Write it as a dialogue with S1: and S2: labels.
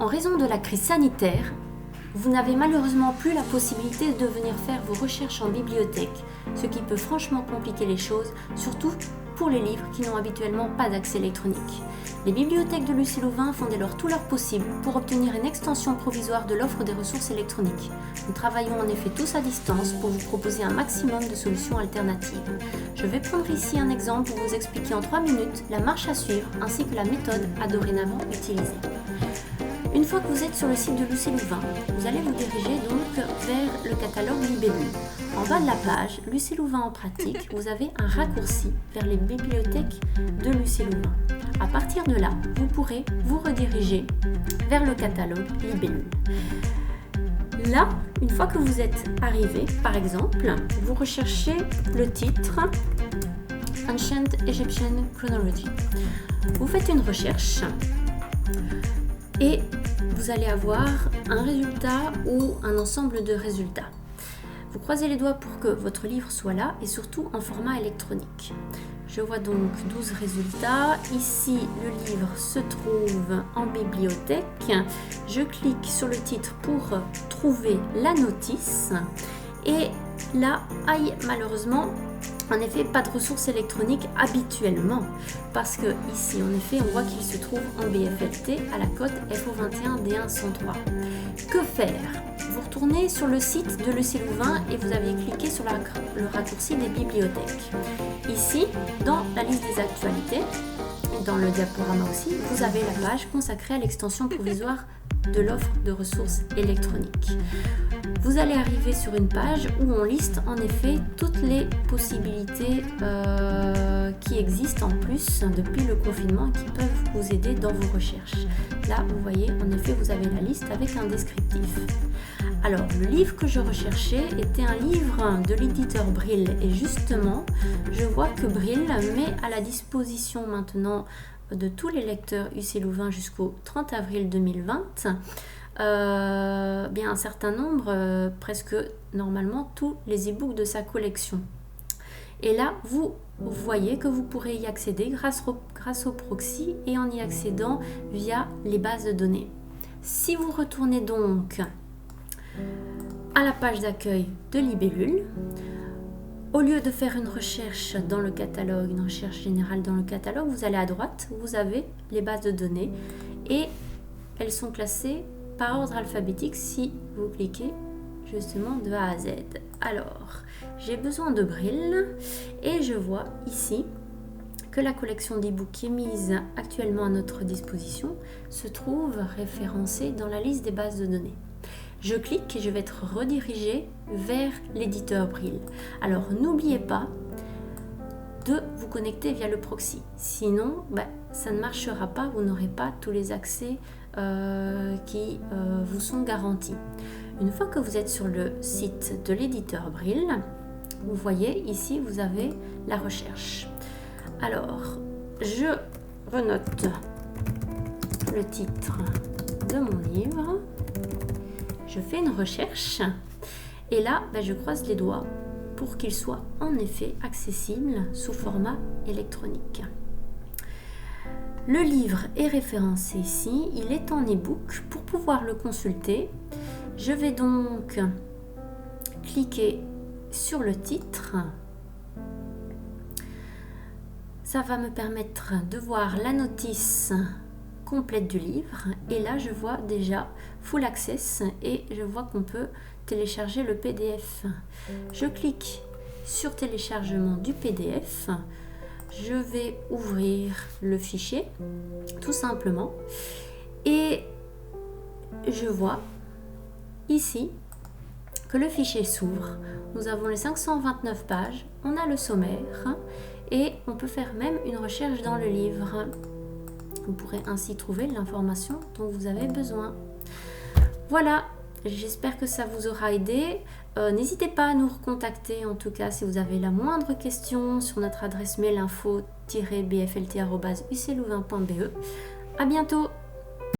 S1: En raison de la crise sanitaire, vous n'avez malheureusement plus la possibilité de venir faire vos recherches en bibliothèque, ce qui peut franchement compliquer les choses, surtout pour les livres qui n'ont habituellement pas d'accès électronique. Les bibliothèques de Lucie Louvain font dès lors tout leur possible pour obtenir une extension provisoire de l'offre des ressources électroniques. Nous travaillons en effet tous à distance pour vous proposer un maximum de solutions alternatives. Je vais prendre ici un exemple pour vous expliquer en 3 minutes la marche à suivre ainsi que la méthode à dorénavant utiliser. Une fois que vous êtes sur le site de Lucie Louvain, vous allez vous diriger donc vers le catalogue Libellule. En bas de la page, Lucie Louvain en pratique, vous avez un raccourci vers les bibliothèques de Lucie Louvain. À partir de là, vous pourrez vous rediriger vers le catalogue Libellule. Là, une fois que vous êtes arrivé, par exemple, vous recherchez le titre Ancient Egyptian Chronology. Vous faites une recherche et vous allez avoir un résultat ou un ensemble de résultats. Vous croisez les doigts pour que votre livre soit là et surtout en format électronique. Je vois donc 12 résultats. Ici, le livre se trouve en bibliothèque. Je clique sur le titre pour trouver la notice. Et là, malheureusement, en effet, pas de ressources électroniques habituellement, parce que ici, en effet, on voit qu'il se trouve en BFLT à la cote FO21D103. Que faire? Vous retournez sur le site de Lucie Louvain et vous avez cliqué sur le raccourci des bibliothèques. Ici, dans la liste des actualités, dans le diaporama aussi, vous avez la page consacrée à l'extension provisoire de l'offre de ressources électroniques. Vous allez arriver sur une page où on liste en effet toutes les possibilités qui existent en plus depuis le confinement et qui peuvent vous aider dans vos recherches. Là, vous voyez, en effet, vous avez la liste avec un descriptif. Alors, le livre que je recherchais était un livre de l'éditeur Brill et justement, je vois que Brill met à la disposition maintenant de tous les lecteurs UC Louvain jusqu'au 30 avril 2020 bien un certain nombre, presque normalement tous les e-books de sa collection. Et là, vous voyez que vous pourrez y accéder grâce au proxy et en y accédant via les bases de données. Si vous retournez donc à la page d'accueil de Libellule, au lieu de faire une recherche dans le catalogue, une recherche générale dans le catalogue, vous allez à droite, vous avez les bases de données et elles sont classées par ordre alphabétique si vous cliquez justement de A à Z. Alors, j'ai besoin de Brill et je vois ici que la collection d'e-books qui est mise actuellement à notre disposition se trouve référencée dans la liste des bases de données. Je clique et je vais être redirigée vers l'éditeur Brill. Alors, n'oubliez pas de vous connecter via le proxy. Sinon, ça ne marchera pas, vous n'aurez pas tous les accès qui vous sont garantis. Une fois que vous êtes sur le site de l'éditeur Brill, vous voyez ici, vous avez la recherche. Alors, je renote le titre de mon livre, je fais une recherche et là, je croise les doigts pour qu'il soit en effet accessible sous format électronique. Le livre est référencé ici, il est en e-book. Pour pouvoir le consulter, je vais donc cliquer sur le titre. Ça va me permettre de voir la notice complète du livre et là je vois déjà Full Access et je vois qu'on peut télécharger le PDF. Je clique sur téléchargement du PDF. Je vais ouvrir le fichier tout simplement et je vois ici que le fichier s'ouvre. Nous avons les 529 pages, on a le sommaire et on peut faire même une recherche dans le livre. Vous pourrez ainsi trouver l'information dont vous avez besoin. Voilà, j'espère que ça vous aura aidé. N'hésitez pas à nous recontacter en tout cas si vous avez la moindre question sur notre adresse mail info-bflt@uclouvain.be. À bientôt.